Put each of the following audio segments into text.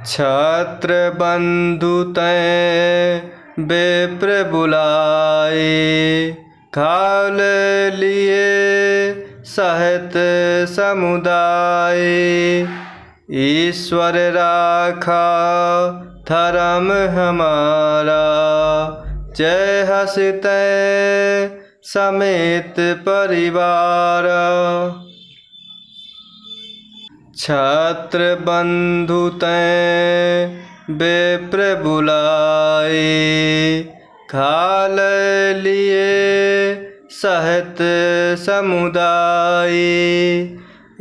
छत्र बंधु तैं विप्र बुलाए, खाल लिए सहित समुदाय। ईश्वर राखा धर्म हमारा, जय हंसते समेत परिवार। छत्र बंधु तैं विप्र बुलाए, खाल लिए सहित समुदाय।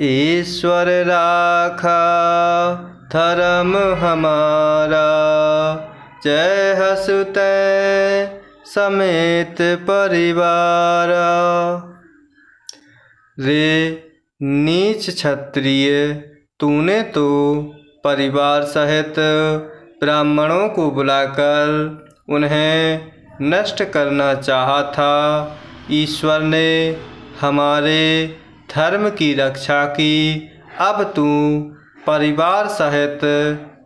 ईश्वर राखा धर्म हमारा, जय हंसते समेत परिवार। रे नीच क्षत्रिय, तूने तो परिवार सहित ब्राह्मणों को बुलाकर उन्हें नष्ट करना चाहा था। ईश्वर ने हमारे धर्म की रक्षा की, अब तू परिवार सहित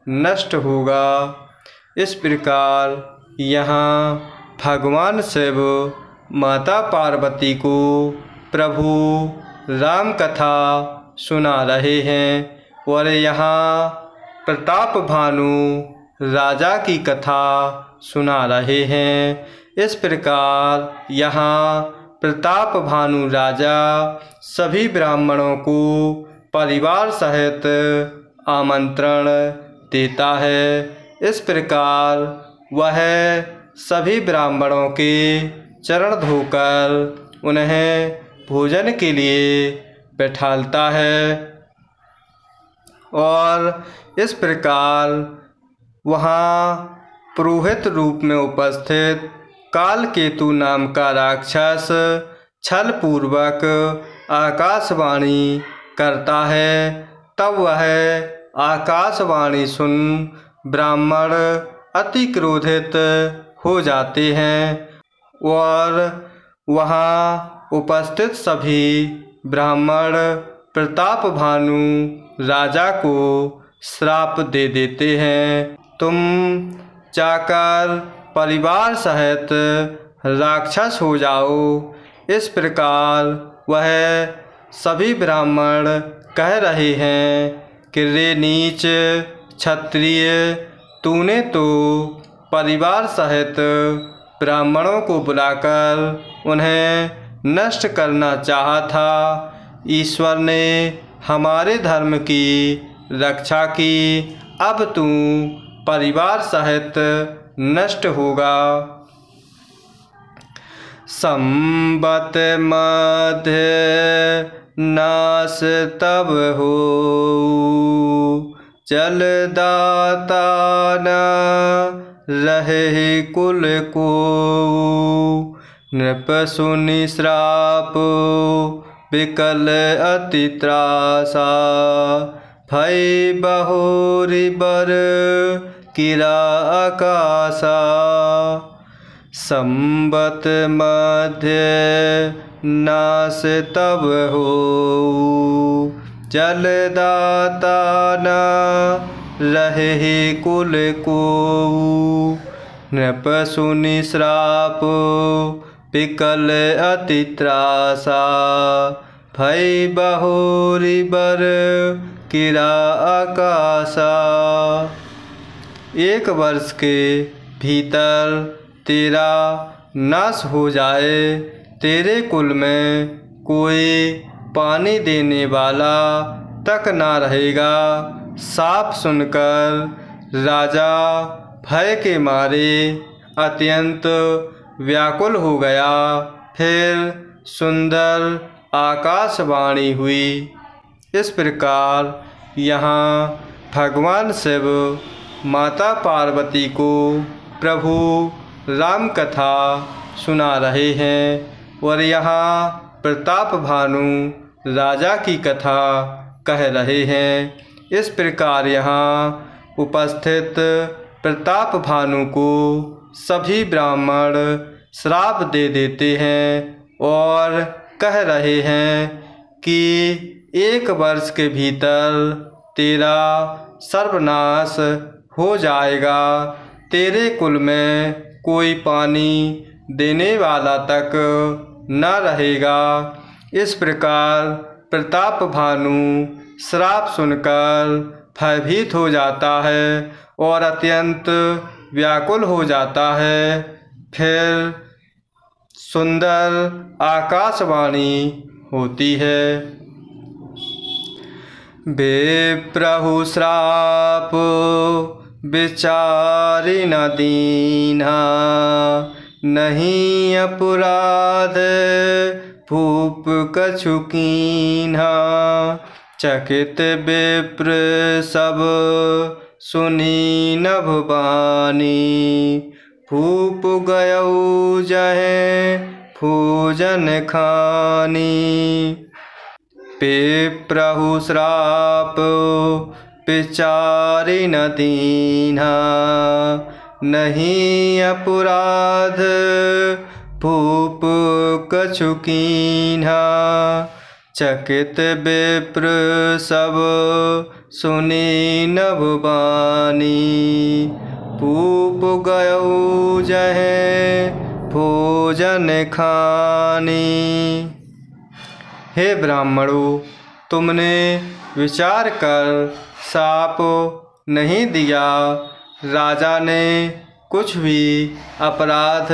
नष्ट होगा। इस प्रकार यहाँ भगवान शिव माता पार्वती को प्रभु राम कथा सुना रहे हैं और यहाँ प्रताप भानु राजा की कथा सुना रहे हैं। इस प्रकार यहाँ प्रताप भानु राजा सभी ब्राह्मणों को परिवार सहित आमंत्रण देता है। इस प्रकार वह सभी ब्राह्मणों के चरण धोकर उन्हें भोजन के लिए बैठालता है और इस प्रकार वहाँ पुरोहित रूप में उपस्थित कालकेतु नाम का राक्षस छल पूर्वक आकाशवाणी करता है। तब वह आकाशवाणी सुन ब्राह्मण अति क्रोधित हो जाते हैं और वहाँ उपस्थित सभी ब्राह्मण प्रताप भानु राजा को श्राप दे देते हैं, तुम जाकर परिवार सहित राक्षस हो जाओ। इस प्रकार वह सभी ब्राह्मण कह रहे हैं कि रे नीच क्षत्रिय, तूने तो परिवार सहित ब्राह्मणों को बुलाकर उन्हें नष्ट करना चाहा था। ईश्वर ने हमारे धर्म की रक्षा की, अब तू परिवार सहित नष्ट होगा। संबत मध्य नाश तब हो, जलदाता न रहे कुल को। नृप सुनि श्राप विकल अति त्रासा, भय बहुरी बर किरा आकाशा। संबत मध्य नाश तब हो, जलदाता न रहे कुल को। नृप सुनि श्राप विकल अति त्रासा, भय बहुरी बर किरा आकाशा। 1 वर्ष के भीतर तेरा नाश हो जाए, तेरे कुल में कोई पानी देने वाला तक ना रहेगा। साफ सुनकर राजा भय के मारे अत्यंत व्याकुल हो गया। फिर सुंदर आकाशवाणी हुई। इस प्रकार यहाँ भगवान शिव माता पार्वती को प्रभु राम कथा सुना रहे हैं और यहाँ प्रताप भानु राजा की कथा कह रहे हैं। इस प्रकार यहाँ उपस्थित प्रताप भानु को सभी ब्राह्मण श्राप दे देते हैं और कह रहे हैं कि 1 वर्ष के भीतर तेरा सर्वनाश हो जाएगा। तेरे कुल में कोई पानी देने वाला तक न रहेगा। इस प्रकार प्रताप भानु श्राप सुनकर भयभीत हो जाता है और अत्यंत व्याकुल हो जाता है। फिर सुंदर आकाशवाणी होती है। विप्रहु श्राप विचारि न दीन्हा, नहीं अपराध भूप कछु कीन्हा। चकित विप्र सब सुनी नभ बानी, भूप गयउ जहें भोजन खानी। विप्रहु श्राप विचारि न दीन्हा, नहीं अपराध भूप कछु कीन्हा। चकित विप्र सब सुनी नभ बानी, भूप गयउ जहें भोजन खानी। हे ब्राह्मणों, तुमने विचार कर शाप नहीं दिया। राजा ने कुछ भी अपराध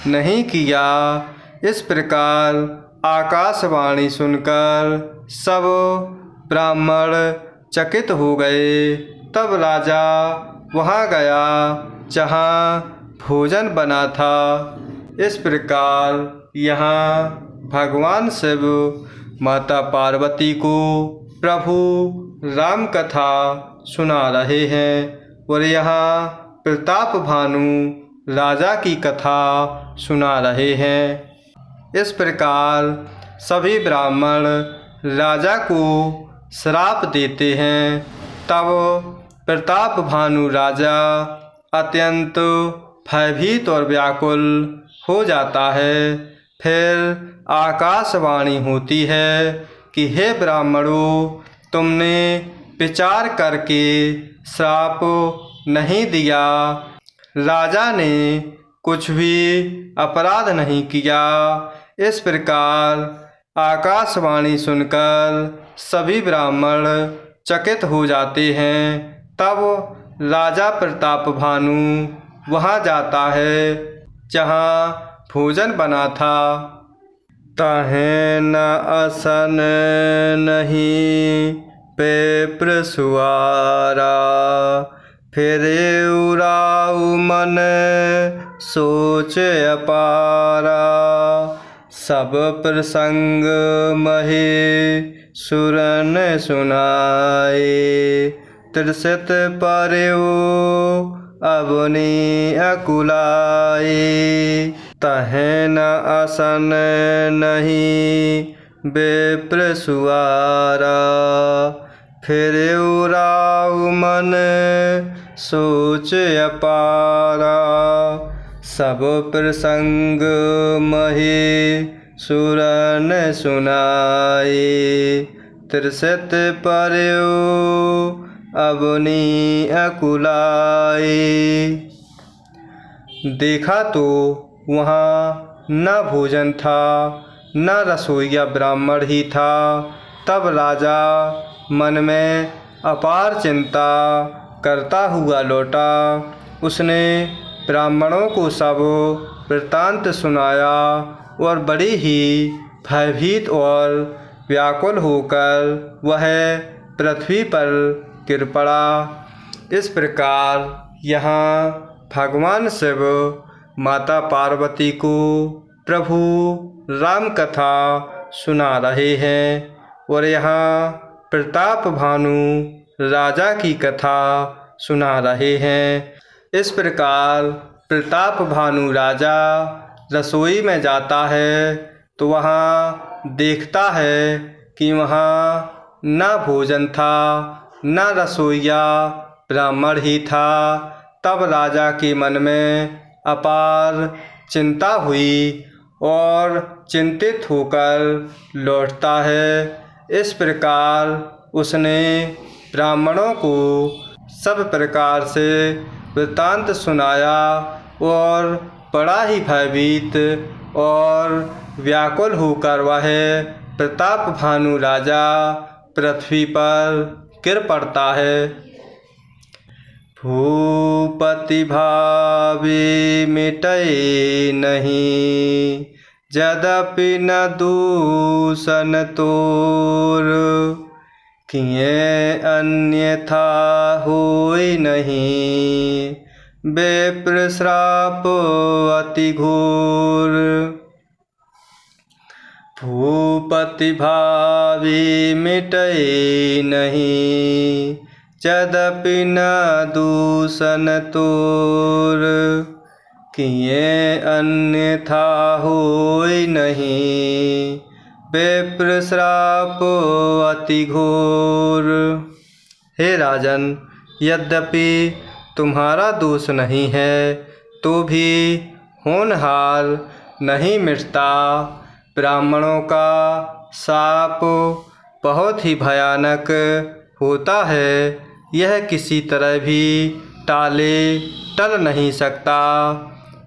नहीं किया। इस प्रकार आकाशवाणी सुनकर सब ब्राह्मण चकित हो गए। तब राजा वहाँ गया जहाँ भोजन बना था। इस प्रकार यहाँ भगवान शिव माता पार्वती को प्रभु राम कथा सुना रहे हैं और यहाँ प्रताप भानु राजा की कथा सुना रहे हैं। इस प्रकार सभी ब्राह्मण राजा को श्राप देते हैं। तब प्रताप भानु राजा अत्यंत भयभीत और व्याकुल हो जाता है। फिर आकाशवाणी होती है कि हे ब्राह्मणों, तुमने विचार करके श्राप नहीं दिया। राजा ने कुछ भी अपराध नहीं किया। इस प्रकार आकाशवाणी सुनकर सभी ब्राह्मण चकित हो जाते हैं। तब राजा प्रताप भानु वहाँ जाता है जहाँ भोजन बना था। ताहें न असन नहीं विप्र सुआरा, फिरे उराऊ मन सोच अपारा। सब प्रसंग महे सुरन सुनाए, त्रिशत पर्यो अवनी अकुलाए। तहें न असन नहीं विप्र सुआरा, फिरे उराऊ मन सोच अपारा। सब प्रसंग महे सुरन सुनाए, त्रिशत पर्यो अवनी अकुलाए। देखा तो वहाँ न भोजन था, न रसोइया ब्राह्मण ही था। तब राजा मन में अपार चिंता करता हुआ लौटा। उसने ब्राह्मणों को सब वृत्तांत सुनाया और बड़ी ही भयभीत और व्याकुल होकर वह पृथ्वी पर गिर पड़ा। इस प्रकार यहाँ भगवान शिव माता पार्वती को प्रभु राम कथा सुना रहे हैं और यहाँ प्रताप भानु राजा की कथा सुना रहे हैं। इस प्रकार प्रताप भानु राजा रसोई में जाता है तो वहाँ देखता है कि वहाँ न भोजन था, न रसोइया ब्राह्मण ही था। तब राजा के मन में अपार चिंता हुई और चिंतित होकर लौटता है। इस प्रकार उसने ब्राह्मणों को सब प्रकार से वृत्तांत सुनाया और बड़ा ही भयभीत और व्याकुल होकर वह प्रताप भानु राजा पृथ्वी पर गिर पड़ता है। भूपति भावे मिटै नहीं, यद्यपि न दूषण तोर, किए अन्यथा होय नहीं, विप्र श्राप अति घोर। भूपति भावे मिटै नहीं, यद्यपि न दूषण तोर, किए अन्यथा होय नहीं, विप्र श्राप अति घोर। हे राजन, यद्यपि तुम्हारा दोष नहीं है तो भी होनहार नहीं मिटता। ब्राह्मणों का शाप बहुत ही भयानक होता है, यह किसी तरह भी टल नहीं सकता।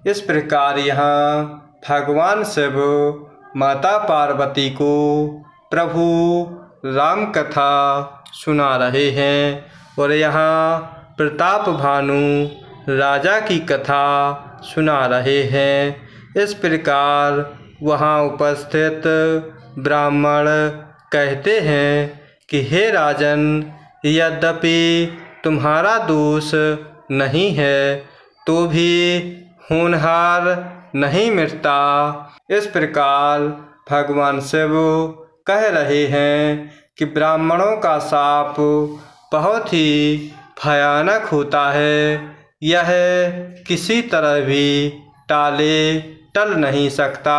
इस प्रकार यहाँ भगवान शिव माता पार्वती को प्रभु राम कथा सुना रहे हैं और यहाँ प्रताप भानु राजा की कथा सुना रहे हैं। इस प्रकार वहाँ उपस्थित ब्राह्मण कहते हैं कि हे राजन, यद्यपि तुम्हारा दोष नहीं है तो भी होनहार नहीं मिटता। इस प्रकार भगवान शिव कह रहे हैं कि ब्राह्मणों का शाप बहुत ही भयानक होता है, यह किसी तरह भी टल नहीं सकता।